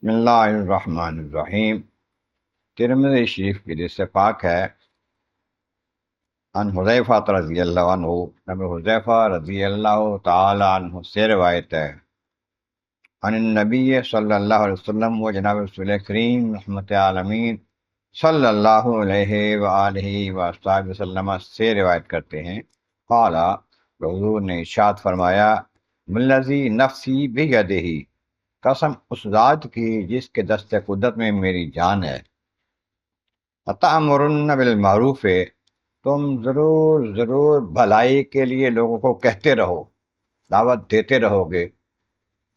بسم اللہ الرحمن الرحیم۔ ترمذی شریف کی حدیث سے پاک ہے، عن حذیفہ رضی اللہ عنہ، نبی حذیفہ رضی اللہ تعالی عنہ سے روایت ہے، عن النبی صلی اللہ علیہ وسلم، وہ جناب رسول کریم رحمت عالمین صلی اللہ علیہ وآلہ وصحبہ وسلم سے روایت کرتے ہیں، قال، حضور نے ارشاد فرمایا، والذی نفسی بیدہ، قسم اس ذات کی جس کے دست قدرت میں میری جان ہے، لَتَأْمُرُنَّ بِالْمَعْرُوفِ، تم ضرور بھلائی کے لیے لوگوں کو کہتے رہو، دعوت دیتے رہو گے،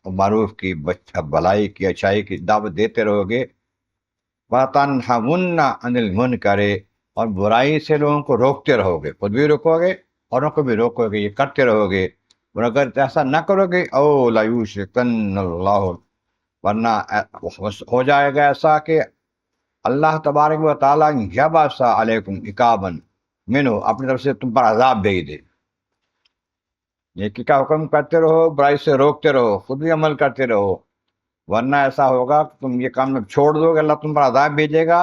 معروف کی، بھلائی کی، اچھائی کی دعوت دیتے رہو گے، وَتَنْهَوْنَ عَنِ الْمُنْكَرِ، اور برائی سے لوگوں کو روکتے رہو گے، خود بھی روکو گے اوروں کو بھی روکو گے، یہ کرتے رہو گے، اور اگر ایسا نہ کرو گے، او لَيُوشِكَنَّ اللَّهُ، ورنہ ہو جائے گا ایسا کہ اللہ تبارک و تعالیٰ یبعث علیکم عقابا منہ، اپنی طرف سے تم پر عذاب بھیج دے۔ نیکی کا حکم کرتے رہو، برائی سے روکتے رہو، خود بھی عمل کرتے رہو، ورنہ ایسا ہوگا کہ تم یہ کام چھوڑ دو گے، اللہ تم پر عذاب بھیجے گا،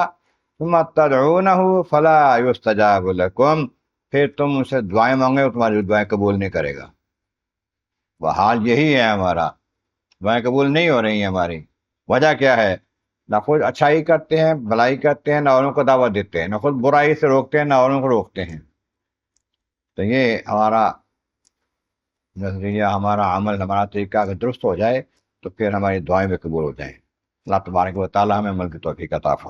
ثم تدعونہ فلا یستجاب لکم، پھر تم اسے دعائیں مانگے اور تمہاری دعائیں قبول نہیں کرے گا۔ وہ حال یہی ہے ہمارا، دعائیں قبول نہیں ہو رہی ہیں ہماری، وجہ کیا ہے؟ نہ خود اچھائی کرتے ہیں، بھلائی کرتے ہیں، نہ اوروں کو دعوت دیتے ہیں، نہ خود برائی سے روکتے ہیں، نہ اوروں کو روکتے ہیں۔ تو یہ ہمارا نظریہ، ہمارا عمل، ہمارا طریقہ اگر درست ہو جائے تو پھر ہماری دعائیں بھی قبول ہو جائیں۔ اللہ تبارک و تعالیٰ ہمیں عمل کی توفیق عطا فرمائے۔